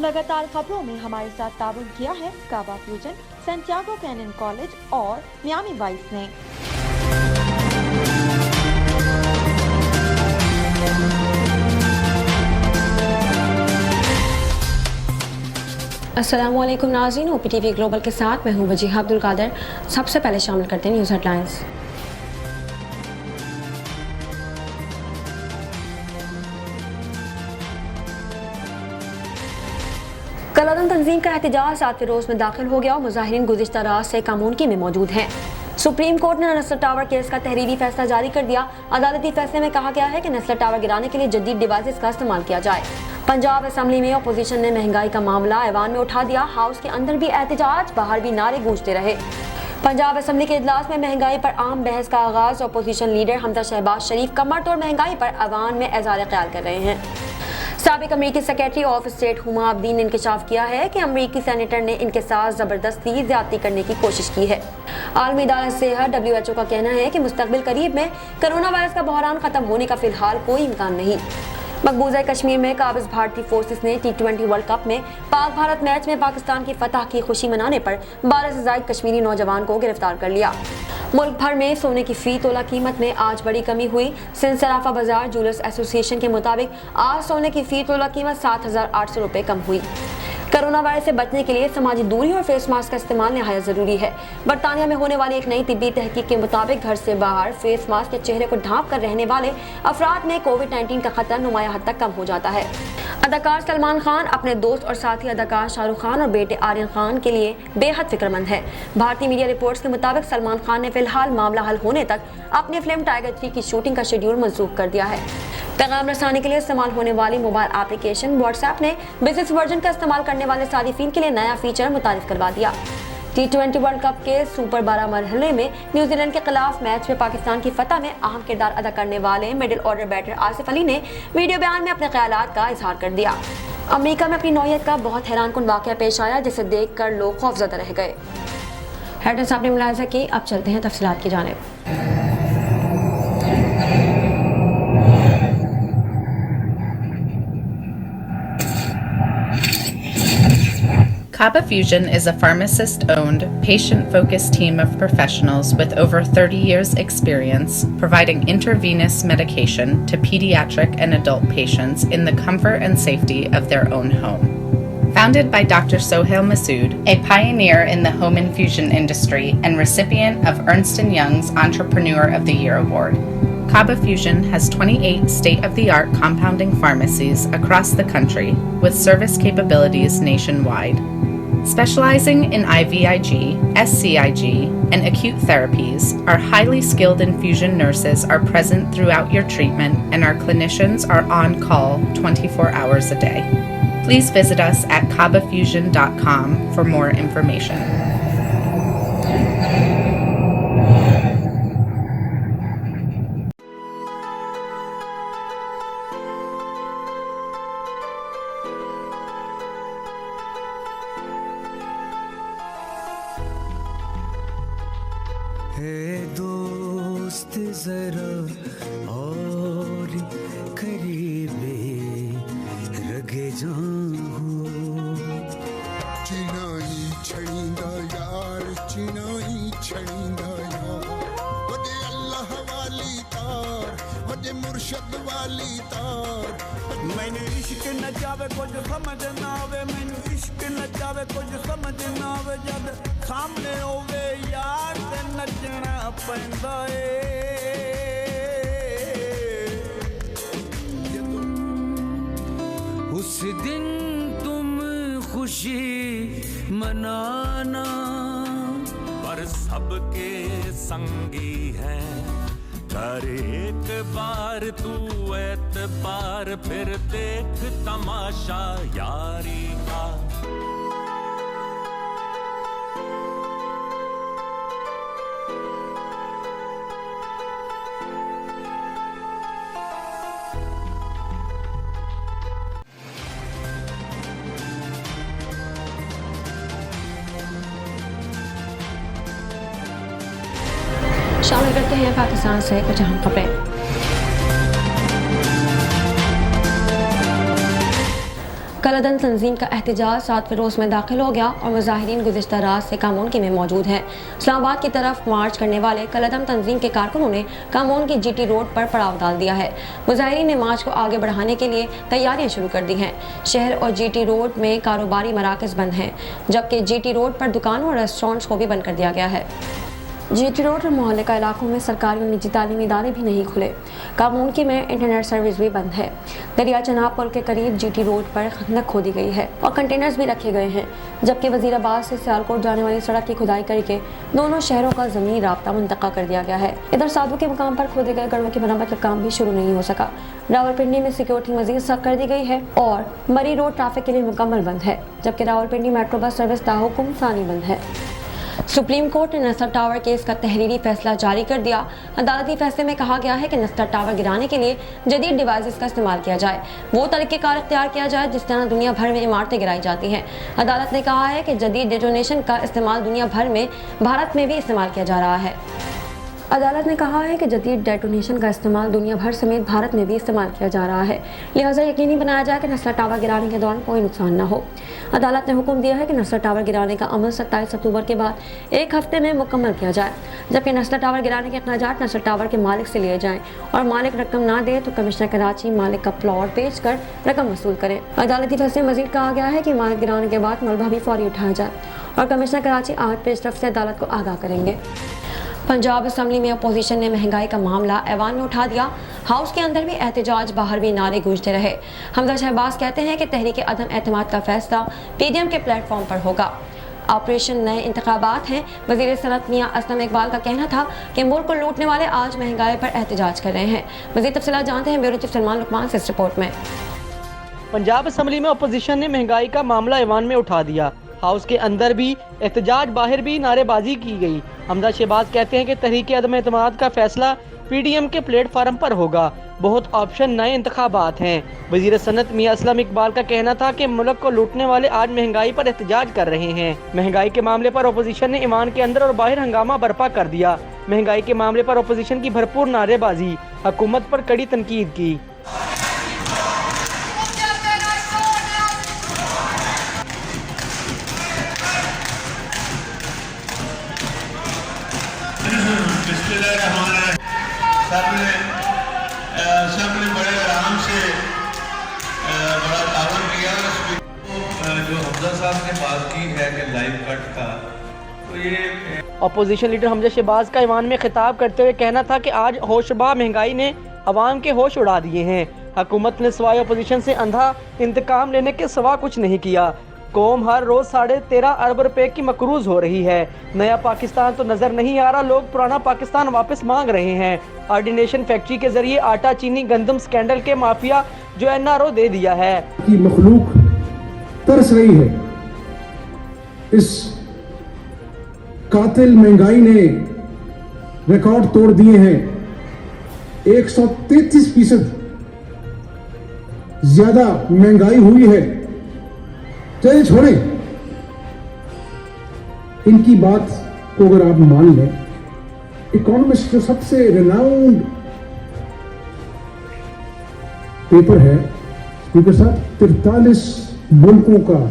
लगातार खबरों में हमारे साथ ताबन किया है काबा फ्यूजन, सैंटियागो कैनन कॉलेज और मियामी वाइस ने। अस्सलामुअलैकुम नाज़रीन, OPTV ग्लोबल के साथ मैं हूं वजीहा अब्दुल कादिर। सबसे पहले शामिल करते हैं न्यूज़ हेडलाइंस। कलादम तंजीम का एहतजाज 7वें रोज में दाखिल हो गया और मुजाहिरीन गुज़िश्ता रात से कामूनकी में मौजूद हैं। सुप्रीम कोर्ट ने नस्ल टावर केस का तहरीरी फैसला जारी कर दिया। अदालती फैसले में कहा गया है कि नस्ल टावर गिराने के लिए जदीद डिवाइसेस का इस्तेमाल किया जाए। पंजाब असेंबली में अपोजिशन ने महंगाई का मामला ऐवान में उठा दिया। हाउस के अंदर भी एहतजाज, बाहर भी नारे गूंजते रहे। पंजाब असेंबली के इजलास में महंगाई पर आम बहस का आगाज। अपोजिशन लीडर हमजा शहबाज शरीफ कमर तोड़ महंगाई पर अवान में एजाज़ ख्याल कर रहे हैं। साबिक अमरीकी secretary of state Huma Abdeen ने इंकशाफ किया है कि अमरीकी सेनेटर ने इनके साथ जबरदस्ती ज्यादती करने की कोशिश की है। आलमी इदारा सेहत WHO का कहना है कि मुस्तकबिल करीब में कोरोना वायरस का बहरान खत्म होने का फिलहाल कोई इम्कान नहीं। मकबूजा कश्मीर में काबिज भारतीय फोर्सेस ने T20 वर्ल्ड कप में पाक भारत मैच में पाकिस्तान की फतह की खुशी मनाने पर 12 से ज्यादा कश्मीरी नौजवान को गिरफ्तार कर लिया। मुल्क भर में सोने की फी तोला कीमत में आज बड़ी कमी हुई। सिंध सराफा बाजार ज्वेलर्स एसोसिएशन के मुताबिक आज सोने की फी तोला कीमत 7,800 रुपए कम हुई। कोरोना वायरस से बचने के लिए समाजी दूरी और फेस मास्क का इस्तेमाल निहायत जरूरी है। बरतानिया में होने वाली एक नई तिब्बी तहकीक के मुताबिक घर से बाहर फेस मास्क या चेहरे को ढांप कर रहने वाले अफराद में कोविड-19 का खतरा नुमाया हद तक कम हो जाता है। अदाकार सलमान खान अपने दोस्त और साथी अदाकार शाहरुख खान और बेटे आर्यन खान के लिए बेहद फिक्रमंद है। भारतीय मीडिया रिपोर्ट्स के मुताबिक सलमान खान ने फिलहाल मामला हल होने तक अपनी फिल्म टाइगर 3 की शूटिंग का शेड्यूल मंसूख कर दिया है। पैगाम रसानी के लिए इस्तेमाल होने वाली मोबाइल एप्लीकेशन व्हाट्सएप ने बिजनेस वर्जन का इस्तेमाल करने वाले सारिफीन के लिए नया फीचर मुतारिफ करवा दिया। T20 वर्ल्ड कप के सुपर 12 मरहले में न्यूजीलैंड के खिलाफ मैच में पाकिस्तान की फतह में अहम किरदार अदा करने वाले middle order batter Asif Ali ने वीडियो बयान में अपने ख्यालात का इजहार कर दिया। अमेरिका में अपनी नौयत का बहुत हैरानकुन वाकया पेश आया, जिसे देखकर लोग खौफजदा रह गए। हेडलाइंस आपने मुलाहिजा की, अब चलते हैं तफसीलात की जानिब। Kaba Fusion is a pharmacist-owned, patient-focused team of professionals with over 30 years' experience providing intravenous medication to pediatric and adult patients in the comfort and safety of their own home. Founded by Dr. Sohail Masood, a pioneer in the home infusion industry and recipient of Ernst & Young's Entrepreneur of the Year award, Kaba Fusion has 28 state-of-the-art compounding pharmacies across the country with service capabilities nationwide. Specializing in IVIG, SCIG, and acute therapies, our highly skilled infusion nurses are present throughout your treatment and our clinicians are on call 24 hours a day. Please visit us at kabafusion.com for more information. दोस्त जरा और करीबे रगे जाऊं चिनाई छड़ींदा यार चिनाई छड़ींदा यार वदे अल्लाह वाली तार वदे मुर्शद वाली तार मैंने इश्क न जावे कुछ समझ ना आवे मैंने इश्क न जावे कुछ समझ ना आवे जद सामने होवे यार ते नचना पैंदा उस दिन तुम खुशी मनाना पर सबके संगी है कर एक बार तू एतबार फिर देख तमाशा यारी का शामिल करते हैं पाकिस्तान से कुछ अहम खबरें। कलअदम तंजीम का एहतजाज 7वें रोज़ में दाखिल हो गया और मुजाहिरीन गुज़िश्ता रात से कामोनकी में मौजूद हैं। इस्लामाबाद की तरफ मार्च करने वाले कलअदम तंजीम के कारकुनों ने कामोन की GT रोड पर पड़ाव डाल दिया है। मुजाहिरीन ने मार्च को आगे बढ़ाने के लिए तैयारियां शुरू कर दी हैं। शहर और GT रोड में कारोबारी मराकज़ बंद हैं, जबकि GT रोड पर दुकानों और रेस्टोरेंट्स को भी बंद कर दिया गया है। GT रोड और मोहल्ले का इलाकों में सरकारी और निजी तालीमी इदारे भी नहीं खुले। कामोनकी में इंटरनेट सर्विस भी बंद है। दरिया चनाब पुल के करीब GT रोड पर खंदक खोदी गई है और कंटेनर्स भी रखे गए हैं, जबकि वजीराबाद से सियालकोट जाने वाली सड़क की खुदाई करके दोनों शहरों का ज़मीनी राब्ता मुंतक़ा कर दिया गया है। इधर साधु के मुकाम पर खोदे गए गढ़ों की मरम्मत का काम भी शुरू नहीं हो सका। रावलपिंडी में सिक्योरिटी मजीद सख्त कर दी गई है और मरी रोड ट्रैफिक के लिए मुकम्मल बंद है, जबकि रावलपिंडी मेट्रो बस सर्विस ताहुकुम सानी बंद है। सुप्रीम कोर्ट ने नस्लर टावर केस का तहरीरी फैसला जारी कर दिया। अदालती फैसले में कहा गया है कि नस्लर टावर गिराने के लिए जदीद डिवाइसेस का इस्तेमाल किया जाए, वो तरीक़ेकार इख्तियार किया जाए जिस तरह दुनिया भर में इमारतें गिराई जाती हैं। अदालत ने कहा है कि जदीद डेटोनेशन का इस्तेमाल दुनिया भर में भारत में भी इस्तेमाल किया जा रहा है। अदालत ने कहा है कि जदीद डेटोनेशन का इस्तेमाल दुनिया भर समेत भारत में भी इस्तेमाल किया जा रहा है, लिहाजा यकीनी बनाया जाए कि नस्लर टावर गिराने के दौरान कोई नुकसान न हो। अदालत ने हुक्म दिया है कि नस्लर टावर गिराने का अमल 27 अक्टूबर के बाद 1 हफ्ते में मुकम्मल किया जाए, जबकि नस्लर टावर गिराने के अखराजात नस्लर टावर के मालिक से लिए जाएं और मालिक रकम ना दे तो कमिश्नर कराची मालिक का प्लॉट बेच कर रकम वसूल करें। अदालती फैसले में मजीद कहा गया है कि मालिक गिराने के बाद मलबा भी फौरी उठाया जाए और कमिश्नर कराची आज पेशरफ से अदालत को आगाह करेंगे। पंजाब असम्बली में अपोजिशन ने महंगाई का मामला ऐवान में उठा दिया। हाउस के अंदर भी एहतजाज, बाहर भी नारे गूंजते रहे। हमजा शहबाज कहते हैं कि तहरीक अदम एतमाद का फैसला PDM के प्लेटफॉर्म पर होगा। ऑपरेशन नए इंतखाबात हैं। वज़ीर सनअत मियां असलम इकबाल का कहना था कि मुल्क को लूटने वाले आज महंगाई पर एहतजाज कर रहे हैं। मज़ीद तफसीलात जानते हैं ब्यूरो चीफ सलमान लुकमान से इस रिपोर्ट में। पंजाब असम्बली में अपोजिशन ने महंगाई का मामला ऐवान में उठा दिया। हाउस के अंदर भी एहतजाज, बाहर भी नारेबाजी की गई। हमजा शहबाज कहते हैं कि तहरीक अदम एतमाद का फैसला PDM के प्लेटफार्म पर होगा। बहुत ऑप्शन नए इंतखाबात हैं। वज़ीर सनअत मियां असलम इकबाल का कहना था कि मुल्क को लूटने वाले आज महंगाई पर एहतजाज कर रहे हैं। महंगाई के मामले पर अपोजिशन ने ईवान के अंदर और बाहर हंगामा बर्पा कर दिया। महंगाई के मामले पर अपोजिशन की भरपूर नारेबाजी, हुकूमत पर कड़ी तनकीद की। सबने बड़े आराम से बड़ा टावर किया। जो हमजा साहब ने बात की है कि लाइव कट का, तो ये अपोजिशन लीडर हमजा शहबाज का ईवान में खिताब करते हुए कहना था कि आज होशबा महंगाई ने अवाम के होश उड़ा दिए हैं। हुकूमत ने सवाए अपोजिशन से अंधा इंतकाम लेने के सिवा कुछ नहीं किया। कौम हर रोज 13.5 अरब रुपए की मकरूज हो रही है। नया पाकिस्तान तो नजर नहीं आ रहा, लोग पुराना पाकिस्तान वापस मांग रहे हैं। ऑर्डिनेशन फैक्ट्री के जरिए आटा, चीनी, गंदम स्कैंडल के माफिया जो NRO दे दिया है कि मखलूक तरस रही है। इस कातिल महंगाई ने रिकॉर्ड तोड़ दिए हैं। 133% ज्यादा महंगाई हुई है। चलिए छोड़ें, इनकी बात को अगर आप मान लें, इकोनॉमिस्ट जो सबसे रिनाउंड पेपर है स्पीकर साहब, 43 मुल्कों का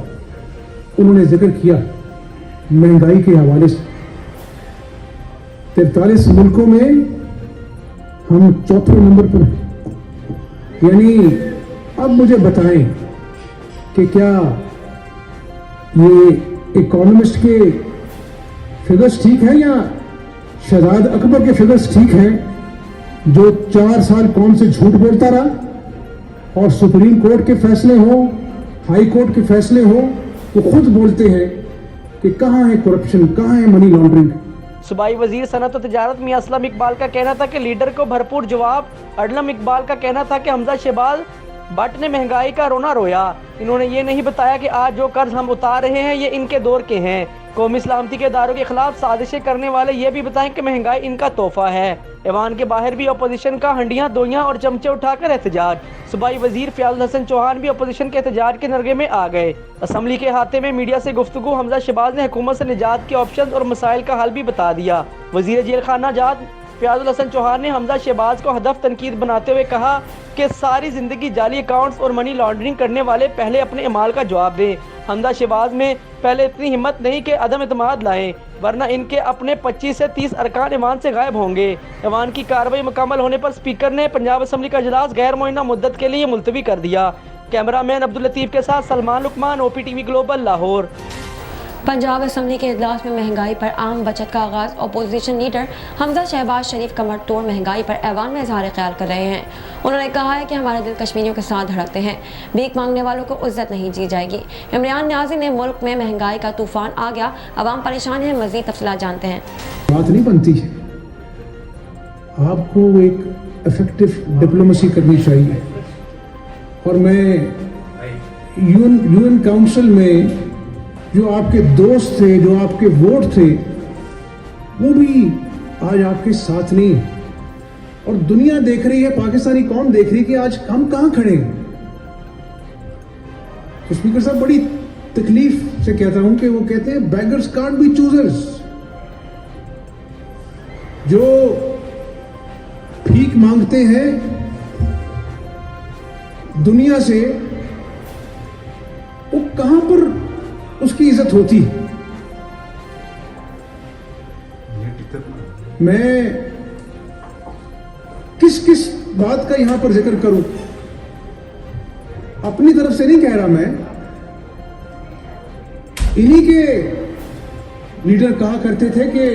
उन्होंने जिक्र किया महंगाई के हवाले से। 43 मुल्कों में हम चौथे नंबर पर हैं। यानी अब मुझे बताएं कि क्या ये इकोनॉमिस्ट के फिगर्स ठीक हैं या शहजाद अकबर के फिगर्स ठीक हैं, जो 4 साल कौन से झूठ बोलता रहा और सुप्रीम कोर्ट के फैसले हो, हाई कोर्ट के फैसले हो, वो खुद बोलते हैं कि कहां है करप्शन, कहां है मनी लॉन्ड्रिंग। सूबाई वजीर सनअत और तिजारत मियां असलम इकबाल का कहना था कि लीडर को भरपूर जवाब। अडलम इकबाल का कहना था कि हमजा शहबाज भट्ट ने महंगाई का रोना रोया। इन्होंने ये नहीं बताया कि आज जो कर्ज हम उतार रहे हैं ये इनके दौर के हैं। कौमी सलामती के इदारों के खिलाफ साजिशें करने वाले ये भी बताएं कि महंगाई इनका तोहफा है। ऐवान के बाहर भी अपोजिशन का हंडियां, दोइयां और चमचे उठाकर एहतजाज। सूबाई वजीर फयाजुल हसन चौहान भी अपोजिशन के एहतजाज के नरगे में आ गए। असम्बली के अहाते में मीडिया से गुफ्तगू हमजा शहबाज ने हुकूमत से निजात के ऑप्शन और मसाइल का हल भी बता दिया। वजीर जेल खाना जात फयाजुल हसन चौहान ने हमजा शहबाज को हदफ तनकीद बनाते हुए कहा कि सारी जिंदगी जाली अकाउंट्स और मनी लॉन्ड्रिंग करने वाले पहले अपने अमाल का जवाब दें। हमजा शहबाज में पहले इतनी हिम्मत नहीं कि अदम एतमाद लाएं, वरना इनके अपने 25 से 30 अरकान ईवान से गायब होंगे। ईवान की कार्रवाई मुकम्मल होने पर स्पीकर ने पंजाब असम्बली का इजलास गैर मुअय्यना मुद्दत के लिए मुलतवी कर दिया। कैमरामैन अब्दुल लतीफ़ के साथ Salman Luqman, OPTV global, Lahore. Punjab assembly के इजलास में महंगाई पर आम बचत का आगाज। अपोजिशन लीडर हमजा शहबाज शरीफ कमर तोड़ महंगाई पर ऐवान में इजहार ख्याल कर रहे हैं। उन्होंने कहा है कि हमारे दिल कश्मीरियों के साथ धड़कते हैं, भीख मांगने वालों को इज्जत नहीं दी जाएगी। इमरान न्याजी ने मुल्क में महंगाई का तूफान आ गया, अवाम परेशान है। मजीद तफसीलात जानते हैं। बात नहीं बनती है, आपको एक इफेक्टिव डिप्लोमेसी करनी चाहिए। और मैं यूएन काउंसिल में जो आपके दोस्त थे, जो आपके वोट थे, वो भी आज आपके साथ नहीं। और दुनिया देख रही है, पाकिस्तानी कौम देख रही है कि आज हम कहां खड़े हैं। तो स्पीकर साहब, बड़ी तकलीफ से कहता हूं कि वो कहते हैं बेगर्स कांट बी चूजर्स। जो भीख मांगते हैं दुनिया से, वो कहां पर उसकी इज्जत होती। मैं किस किस बात का यहां पर जिक्र करूं, अपनी तरफ से नहीं कह रहा मैं। इन्हीं के लीडर कहा करते थे कि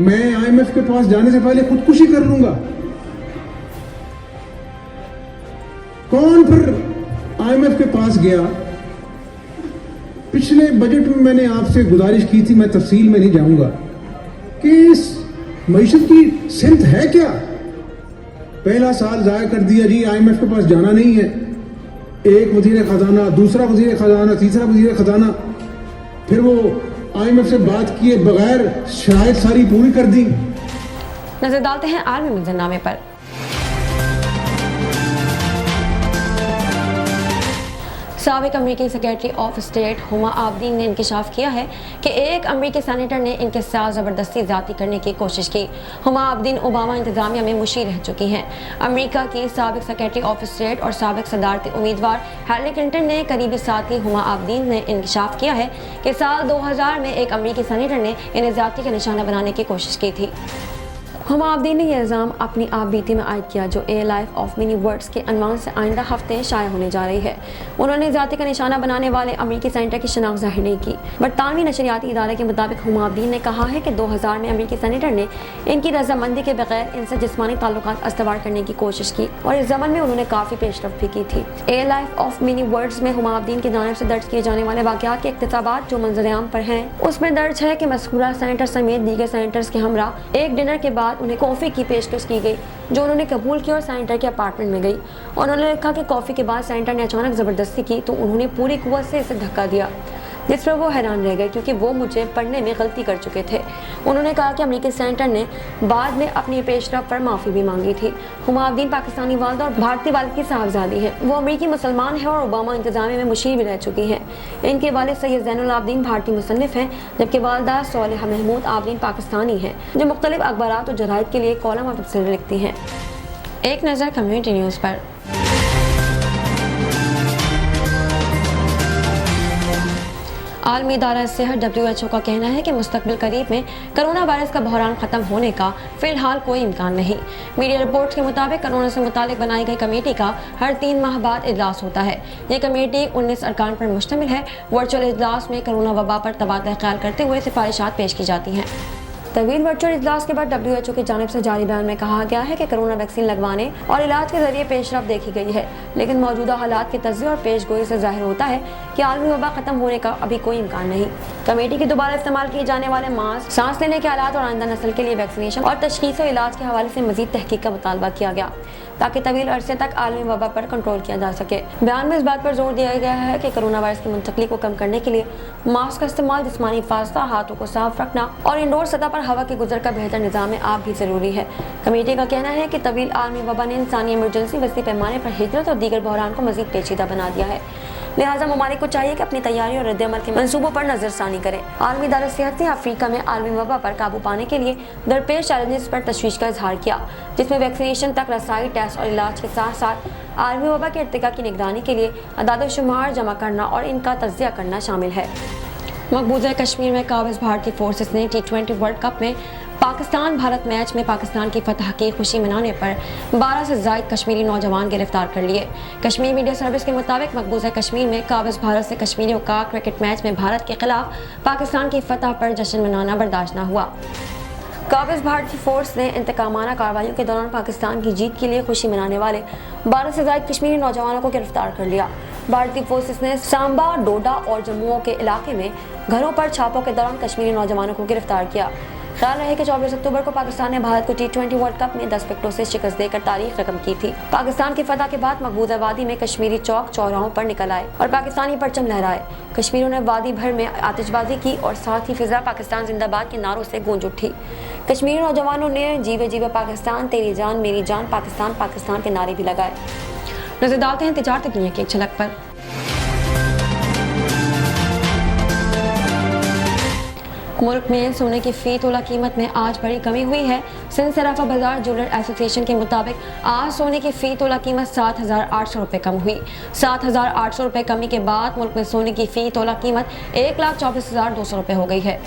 मैं IMF के पास जाने से पहले खुदकुशी कर लूंगा। कौन फिर IMF के पास गया? पिछले बजट में मैंने आपसे गुजारिश की थी, मैं तफसील में नहीं जाऊंगा, कि इस मईशत की सिंथ है क्या। पहला साल जाया कर दिया जी, IMF के पास जाना नहीं है। एक वजीर खजाना, दूसरा वजीर खजाना, तीसरा वजीर खजाना, फिर वो IMF से बात किए बगैर शराइत सारी पूरी कर दी। नजर डालते हैं आलमी मंजरनामे पर। साबिक अमरीकी secretary of state Huma Abedin ने इंकशाफ किया है कि एक अमरीकी सेनेटर ने इनके साथ ज़बरदस्ती ज़्यादती करने की कोशिश की। हुमा आबदीन ओबामा इंतज़ामिया में मुशीर रह चुकी हैं। अमरीका की साबिक सेक्रेटरी ऑफ स्टेट और साबिक सदारती उम्मीदवार हिलरी क्लिंटन ने करीबी साथी हुमा आबदीन ने इंकशाफ किया है कि साल 2000 में एक अमरीकी सेनेटर ने इन्हें ज़्यादती का निशाना बनाने की कोशिश की थी। हुमा आबदीन ने यह इल्ज़ाम अपनी आप बीती में आयद किया, जो ए लाइफ ऑफ मिनी वर्ड्स के अनवान से आइंदा हफ्ते शाया होने जा रही है। उन्होंने जाति का निशाना बनाने वाले अमरीकी सेनेटर की शनाख्त जाहिर नहीं की। बरतानवी नशरियाती इदारे के मुताबिक हुमा आबदीन ने कहा है कि 2000 में अमरीकी सेनेटर ने इनकी रजामंदी के बगैर इनसे जिस्मानी ताल्लुकात अस्तवार करने की कोशिश की और इस जमन में उन्होंने काफ़ी पेशरफ भी की थी। ए लाइफ ऑफ मिनी वर्ड्स में हुमा आबदीन की जानिब से दर्ज किए जाने वाले वाक़यात के इख्तिसाबात जो मंजर-ए-आम पर हैं, उसमें दर्ज है कि मज़कूरा सेनेटर समेत दीगर सेनेटर्स के हमरा एक डिनर के बाद उन्हें कॉफ़ी की पेशकश की गई, जो उन्होंने कबूल की और सेनेटर के अपार्टमेंट में गई। उन्होंने लिखा कि कॉफ़ी के बाद सेनेटर ने अचानक ज़बरदस्ती की तो उन्होंने पूरी कुव्वत से इसे धक्का दिया, जिस पर वो हैरान रह गए क्योंकि वो मुझे पढ़ने में गलती कर चुके थे। उन्होंने कहा कि अमरीकी सेनेटर ने बाद में अपनी पेशरफ पर माफ़ी भी मांगी थी। हुमा आबदीन पाकिस्तानी वालिद और भारतीय वालिद की साहबजादी है। वो अमरीकी मुसलमान है और ओबामा इंतज़ामिया में मुशीर भी रह चुकी हैं। इनके वालिद सैयद ज़ैनुल आबदीन भारतीय मुसन्निफ हैं, जबकि वालिदा सोलेहा महमूद आबदीन पाकिस्तानी हैं, जो मुख्तलिफ अखबारात और जराइद के लिए कॉलम और तबसरे लिखती हैं। एक नज़र कम्युनिटी न्यूज़ पर। आलमी इदारा सेहत WHO का कहना है कि मुस्तकबिल करीब में कोरोना वायरस का बहरान ख़त्म होने का फ़िलहाल कोई इम्कान नहीं। मीडिया रिपोर्ट्स के मुताबिक कोरोना से मुतालिक बनाई गई कमेटी का हर 3 माह बाद इजलास होता है। ये कमेटी 19 अरकान पर मुश्तमिल है। वर्चुअल इजलास में कोरोना वबा पर तबादला ख्याल करते हुए सिफारिशात पेश की जाती हैं। तवील वर्चुअल इजलास के बाद WHO की जानिब से जारी बयान में कहा गया है कि कोरोना वैक्सीन लगवाने और इलाज के जरिए पेशरफ देखी गई है, लेकिन मौजूदा हालात के तज्ज़िये और पेशगोई से जाहिर होता है कि आलमी वबा खत्म होने का अभी कोई इम्कान नहीं। कमेटी के दोबारा इस्तेमाल किए जाने वाले मास्क, सांस लेने के आलात और आइंदा नस्ल के लिए वैक्सीनेशन और तशखीस और इलाज के हवाले से मजीद तहकीक का मुतालबा किया गया ताकि तवील अरसे तक आलमी वबा पर कंट्रोल किया जा सके। बयान में इस बात पर जोर दिया गया है कि कोरोना वायरस की मुंतकली को कम करने के लिए मास्क का इस्तेमाल, जिस्मानी फासला, हाथों को साफ रखना और इंडोर सतह पर हवा के गुजर का बेहतर निज़ाम आप भी ज़रूरी है। कमेटी का कहना है कि तवील आलमी वबा ने इंसानी इमरजेंसी वसी पैमाने पर हिजरत और दीगर बहरान को मजीद पेचीदा बना दिया है। लिहाजा ममालिक को चाहिए कि अपनी तैयारी और रद्द-ए-अमल के मंसूबों पर नजरसानी करें। आलमी इदारा सेहत ने अफ्रीका में आलमी वबा पर काबू पाने के लिए दरपेश चैलेंजेस पर तशवीश का इजहार किया, जिसमें वैक्सीनेशन तक रसाई, टेस्ट और इलाज के साथ साथ आलमी वबा के इर्तिका की निगरानी के लिए अदाद शुमार जमा करना और इनका तज्जिया करना शामिल है। मकबूजा कश्मीर में काबिज भारतीय फोर्सेस ने T20 वर्ल्ड कप में पाकिस्तान भारत मैच में पाकिस्तान की फतह की खुशी मनाने पर 12 से ज़ायद कश्मीरी नौजवान गिरफ्तार कर लिए। कश्मीर मीडिया सर्विस के मुताबिक मकबूजा कश्मीर में काबिज भारत से कश्मीरियों का क्रिकेट मैच में भारत के खिलाफ पाकिस्तान की फतह पर जश्न मनाना बर्दाश्त न हुआ। काबिज भारतीय फोर्स ने इंतकामाना कार्रवाइयों के दौरान पाकिस्तान की जीत के लिए खुशी मनाने वाले 12 से ज़ायद कश्मीरी नौजवानों को गिरफ्तार कर लिया। भारतीय फोर्सेस ने सांबा, डोडा और जम्मू के इलाके में घरों पर छापों के दौरान कश्मीरी नौजवानों को गिरफ्तार किया। ख्याल रहे कि 24 अक्टूबर को पाकिस्तान ने भारत को T20 वर्ल्ड कप में 10 विकेटों से शिकस्त देकर तारीख रकम की थी। पाकिस्तान की फतह के बाद मकबूजा वादी में कश्मीरी चौक चौराहों पर निकल आए और पाकिस्तानी परचम लहराए। कश्मीरियों ने वादी भर में आतिशबाजी की और साथ ही फिजा पाकिस्तान जिंदाबाद के नारों से गूंज उठी। कश्मीरी नौजवानों ने जीवे जीवे पाकिस्तान, तेरी जान मेरी जान, पाकिस्तान पाकिस्तान के नारे भी लगाए। नजर डालते हैं तिजारत दुनिया की एक झलक पर। मुल्क में सोने की फी तोला कीमत में आज बड़ी कमी हुई है। सिंध सराफा बाजार ज्वेलर एसोसिएशन के मुताबिक आज सोने की फी तोला कीमत 7,800 रुपये कम हुई। 7,800 रुपये कमी के बाद मुल्क में सोने की फी तोला कीमत 1,24,200 रुपये हो गई है।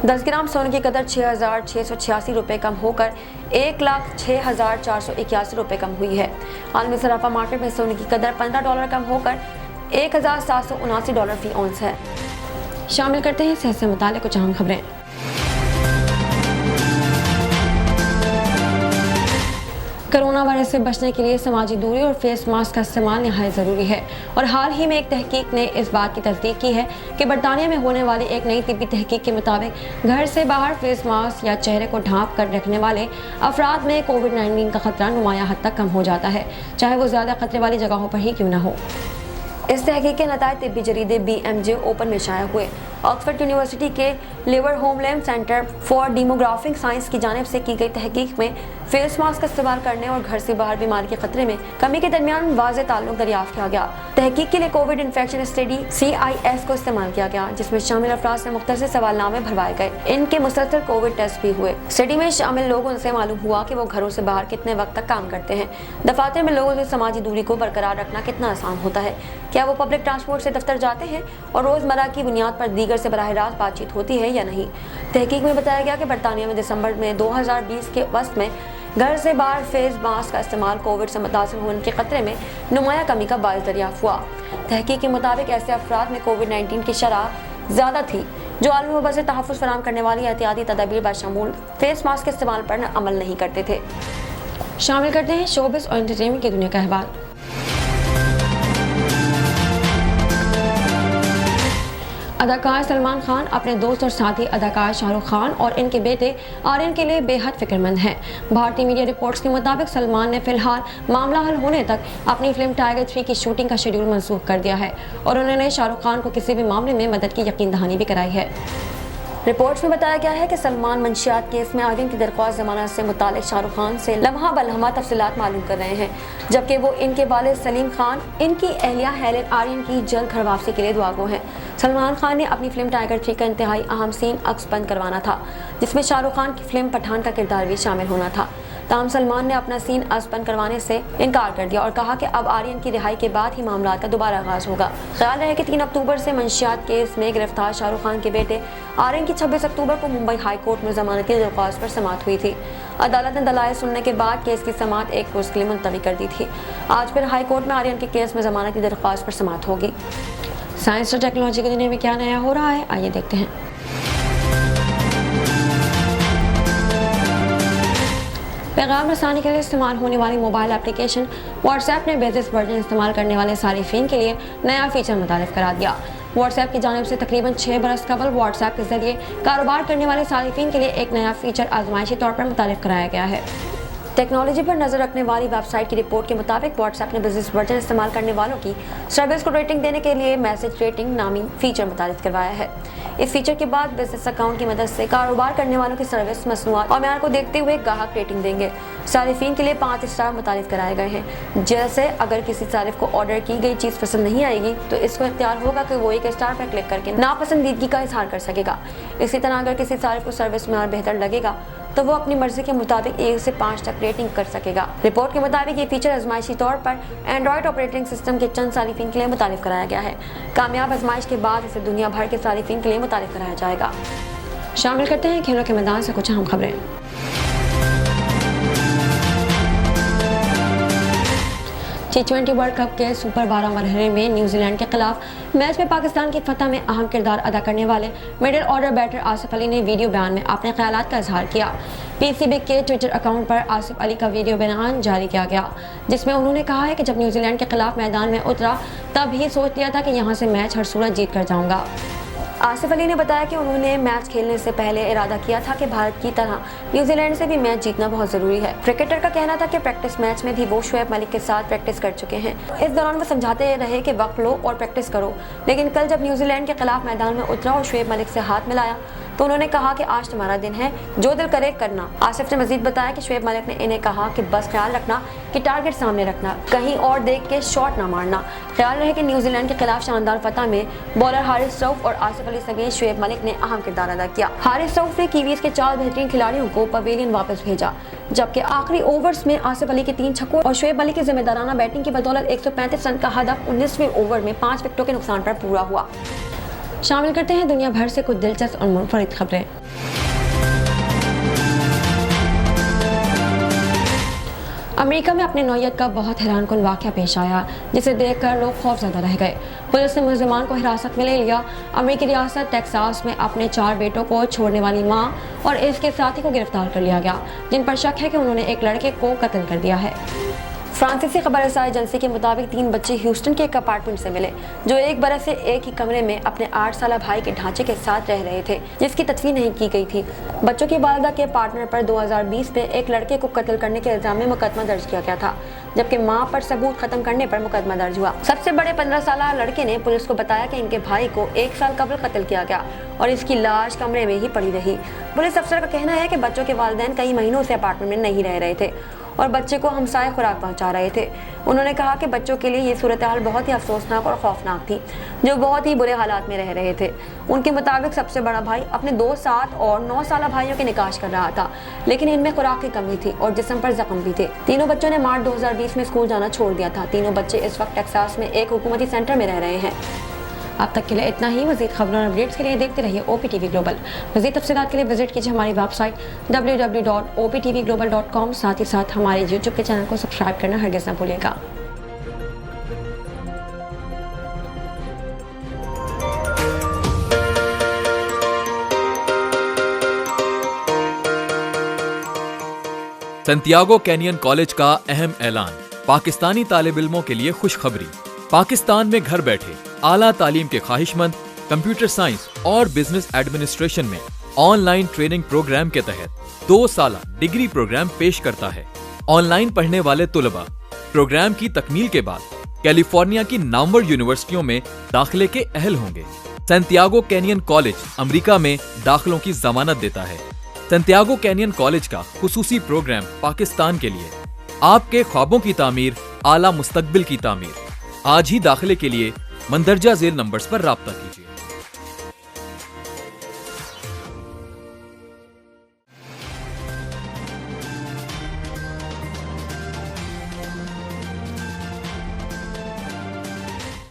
10 ग्राम सोने की कदर 6,686 रुपये कम होकर 1,06,481 रुपये कम हुई है। आलमी सराफा मार्केट में सोने की कदर $15 कम होकर $1,779 फी औंस है। शामिल करते हैं सेहत से मुताल्लिक़ कुछ अहम खबरें। कोरोना वायरस से बचने के लिए समाजी दूरी और फेस मास्क का इस्तेमाल नहायत ज़रूरी है और हाल ही में एक तहकीक ने इस बात की तस्दीक की है कि बरतानिया में होने वाली एक नई तिब्बी तहकीक के मुताबिक घर से बाहर फेस मास्क या चेहरे को ढांप कर रखने वाले अफराद में कोविड-19 का खतरा नुमाया हद तक कम हो जाता है, चाहे वो ज़्यादा खतरे वाली जगहों पर ही क्यों न हो। इस तहकीक के नतायज तिब्बी जरीदे BMJ ओपन में शाया हुए। ऑक्सफोर्ड यूनिवर्सिटी के liver homeland centre for demographic science की जानिब से की गई तहकीक में फेस मास्क का इस्तेमाल करने और घर से बाहर बीमारी के खतरे में कमी के दरमियान वाज़ेह ताल्लुक दरियाफ्त किया गया। तहकीक के लिए कोविड इन्फेक्शन स्टडी CIS को इस्तेमाल किया गया, जिसमें शामिल अफराद से मुख्तसर सवालनामे भरवाए गए। इनके मुसलसल कोविड टेस्ट भी हुए। स्टडी में शामिल लोगों से मालूम हुआ कि वो घरों से बाहर कितने वक्त तक काम करते हैं, दफातर में लोगों से समाजी दूरी को बरकरार रखना कितना आसान होता है, क्या वो पब्लिक ट्रांसपोर्ट से दफ्तर जाते हैं और रोज़मर्रा की बुनियाद पर दीगर से बराह रास्त बातचीत होती है या नहीं। तहकीक में बताया गया कि बरतानिया में दिसंबर में 2020 के वस्त में घर से बाहर फेस मास्क का इस्तेमाल कोविड से मुतासर होने के खतरे में नुमाया कमी का बायस दरियाफ्त हुआ। तहकीक के मुताबिक ऐसे अफराद में कोविड-19 की शरह ज़्यादा थी जो आलमी वबा से तहफ़्फ़ुज़ फराहम करने वाली एहतियाती तदाबीर बशमूल फेस मास्क के इस्तेमाल पर अमल नहीं करते थे। शामिल करते हैं शोबिज़ और एंटरटेनमेंट की दुनिया का अहवाल। अदाकार सलमान खान अपने दोस्त और साथी अदाकार शाहरुख खान और इनके बेटे आर्यन के लिए बेहद फिक्रमंद हैं। भारतीय मीडिया रिपोर्ट्स के मुताबिक सलमान ने फिलहाल मामला हल होने तक अपनी फिल्म टाइगर 3 की शूटिंग का शेड्यूल मंसूख कर दिया है और उन्होंने शाहरुख खान को किसी भी मामले में मदद की यकीन दहानी भी कराई है। रिपोर्ट्स में बताया गया है कि सलमान मंशियात केस में आर्यन की दरख्वास्त जमानत से मुतालिक शाहरुख खान से लम्हा बलम्हा तफसीलात मालूम कर रहे हैं, जबकि वो इनके वालिद सलीम खान इनकी अहलिया हेलेन आर्यन की जल्द घर वापसी के लिए दुआगो हैं। सलमान खान ने अपनी फिल्म टाइगर 3 का इंतहाई अहम सीन अक्स बंद करवाना था, जिसमें शाहरुख खान की फिल्म पठान का किरदार भी शामिल होना था। ताहम सलमान ने अपना सीन बंद करवाने से इनकार कर दिया और कहा कि अब आर्यन की रिहाई के बाद ही मामला का दोबारा आगाज होगा। ख्याल रहे कि 3 अक्टूबर से मंशियात केस में गिरफ्तार शाहरुख खान के बेटे आर्यन की 26 अक्टूबर को मुंबई हाई कोर्ट में जमानती दरख्वास्त पर समाअत हुई थी। अदालत ने दलाइल सुनने के बाद केस की समाअत 1 रोज के लिए मुलतवी कर दी थी। आज फिर हाई कोर्ट में आर्यन के केस में जमानती दरख्वास्त पर समाअत होगी। साइंस और टेक्नोलॉजी की दुनिया में क्या नया हो रहा है, आइए देखते हैं। पैगाम रसानी के लिए इस्तेमाल होने वाली मोबाइल एप्लीकेशन व्हाट्सएप ने बेसिस वर्जन इस्तेमाल करने वाले सारिफिन के लिए नया फीचर मुतारिफ करा दिया। व्हाट्सएप की जानिब से तकरीबन 6 बरस कबल व्हाट्सएप के जरिए कारोबार करने वाले सारिफिन के लिए एक नया फीचर आजमाइशी तौर पर मुतारिफ कराया गया है। टेक्नोलॉजी पर नजर रखने वाली वेबसाइट की रिपोर्ट के मुताबिक व्हाट्सएप ने बिजनेस वर्जन इस्तेमाल करने वालों की सर्विस को रेटिंग देने के लिए मैसेज रेटिंग नामी फीचर मुतारिफ करवाया है। इस फीचर के बाद बिजनेस अकाउंट की मदद से कारोबार करने वालों की सर्विस मसनूआत और मेयार को देखते हुए ग्राहक रेटिंग देंगे। सारिफीन के लिए 5 स्टार मुतारिफ कराए गए हैं। जैसे अगर किसी सारिफ को ऑर्डर की गई चीज़ पसंद नहीं आएगी तो इसको इख्तियार होगा कि वो 1 स्टार पर क्लिक करके नापसंदीदगी का इजहार कर सकेगा। इसी तरह अगर किसी सारिफ को सर्विस में और बेहतर लगेगा तो वो अपनी मर्जी के मुताबिक 1 से 5 तक रेटिंग कर सकेगा। रिपोर्ट के मुताबिक ये फीचर आजमाइशी तौर पर एंड्रॉयड ऑपरेटिंग सिस्टम के चंद सारिफीन के लिए मुतारिफ कराया गया है। कामयाब आजमाइश के बाद इसे दुनिया भर के सारिफीन के लिए मुतारिफ कराया जाएगा। शामिल करते हैं खेलों के मैदान से कुछ अहम खबरें। T20 वर्ल्ड कप के सुपर 12 मरहले में न्यूजीलैंड के खिलाफ मैच में पाकिस्तान की फतह में अहम किरदार अदा करने वाले middle order batter Asif Ali ने वीडियो बयान में अपने ख्यालात का इजहार किया। पीसीबी के ट्विटर अकाउंट पर आसिफ अली का वीडियो बयान जारी किया गया, जिसमें उन्होंने कहा है कि जब न्यूजीलैंड के खिलाफ मैदान में उतरा तब ही सोच लिया था कि यहाँ से मैच हर सूरत जीत कर जाऊँगा। आसिफ अली ने बताया कि उन्होंने मैच खेलने से पहले इरादा किया था कि भारत की तरह न्यूजीलैंड से भी मैच जीतना बहुत जरूरी है। क्रिकेटर का कहना था कि प्रैक्टिस मैच में भी वो शुएब मलिक के साथ प्रैक्टिस कर चुके हैं। इस दौरान वो समझाते रहे कि वक्त लो और प्रैक्टिस करो, लेकिन कल जब न्यूजीलैंड के खिलाफ मैदान में उतरा और शुएब मलिक से हाथ मिलाया तो उन्होंने कहा कि आज तुम्हारा दिन है, जो दिल करे करना। आसिफ ने मजीद बताया कि शुएब मलिक ने इन्हें कहा कि बस ख्याल रखना कि टारगेट सामने रखना, कहीं और देख के शॉट ना मारना। ख्याल रहे कि न्यूजीलैंड के खिलाफ शानदार फतह में बॉलर हारिस रऊफ और आसिफ अली समेत शुएब मलिक ने अहम किरदार अदा किया। हारिस रऊफ ने कीवीज के 4 बेहतरीन खिलाड़ियों को पवेलियन वापस भेजा, जबकि आखिरी ओवर्स में आसिफ अली के 3 छक्कों और शुएब मलिक की जिम्मेदाराना बैटिंग की बदौलत 135 रन का हदफ 19वें ओवर में 5 विकेटों के नुकसान पर पूरा हुआ। शामिल करते हैं दुनिया भर से कुछ दिलचस्प और मुनफरिद खबरें। अमेरिका में अपने नौयत का बहुत हैरानकुन वाक़या पेश आया, जिसे देखकर लोग खौफज़दा रह गए। पुलिस ने मुलज़िमान को हिरासत में ले लिया। अमेरिकी रियासत टेक्सास में अपने 4 बेटों को छोड़ने वाली मां और इसके साथी को गिरफ्तार कर लिया गया, जिन पर शक है कि उन्होंने एक लड़के को कत्ल कर दिया है। फ्रांसीसी खबरसार एजेंसी के मुताबिक 3 बच्चे ह्यूस्टन के एक अपार्टमेंट से मिले, जो 1 बरस से एक ही कमरे में अपने 8 साला भाई के ढांचे के साथ रह रहे थे, जिसकी तस्वीर नहीं की गई थी। बच्चों की वालिदा के पार्टनर पर 2020 में एक लड़के को कत्ल करने के इल्जाम में मुकदमा दर्ज किया गया था, जबकि मां पर सबूत खत्म करने पर मुकदमा दर्ज हुआ। सबसे बड़े 15 साला लड़के ने पुलिस को बताया कि इनके भाई को 1 साल कबल कत्ल किया गया और इसकी लाश कमरे में ही पड़ी रही। पुलिस अफसर का कहना है कि बच्चों के वालिदैन कई महीनों से अपार्टमेंट में नहीं रह रहे थे और बच्चे को हमसाये खुराक पहुंचा रहे थे। उन्होंने कहा कि बच्चों के लिए ये सूरत हाल बहुत ही अफसोसनाक और खौफनाक थी, जो बहुत ही बुरे हालात में रह रहे थे। उनके मुताबिक सबसे बड़ा भाई अपने 2, 7 और 9 साला भाइयों की निकाश कर रहा था, लेकिन इनमें खुराक की कमी थी और जिस्म पर जख्म भी थे। तीनों बच्चों ने मार्च 2020 में स्कूल जाना छोड़ दिया था। तीनों बच्चे इस वक्त टेक्सास में एक हुकूमती सेंटर में रह रहे हैं। अब तक के लिए इतना ही। मज़ीद खबरों और अपडेट्स के लिए देखते रहिए OPTV ग्लोबल। मज़ीद तफसीलात के लिए विजिट कीजिए हमारी वेबसाइट www.optvglobal.com। साथ ही साथ हमारे YouTube के चैनल को सब्सक्राइब करना हरगिज़ न भूलिएगा। सैंटियागो कैनियन कॉलेज का अहम ऐलान। पाकिस्तानी तालिब इल्मों के लिए खुशखबरी। पाकिस्तान में घर बैठे आला तालीम के ख्वाहिशमंद कंप्यूटर साइंस और बिजनेस एडमिनिस्ट्रेशन में ऑनलाइन ट्रेनिंग प्रोग्राम के तहत 2 साला डिग्री प्रोग्राम पेश करता है। ऑनलाइन पढ़ने वाले तुलबा प्रोग्राम की तकमील के बाद कैलिफोर्निया की नामवर यूनिवर्सिटियों में दाखिले के अहल होंगे। सैंटियागो कैनियन कॉलेज अमेरिका में दाखिलों की जमानत देता है। सैंटियागो कैनियन कॉलेज का खुसूसी प्रोग्राम पाकिस्तान के लिए आपके ख्वाबों की तामीर, आला मुस्तकबिल की तामीर। आज ही दाखिले के लिए मंदरजा झेल नंबर्स पर राब्ता कीजिए।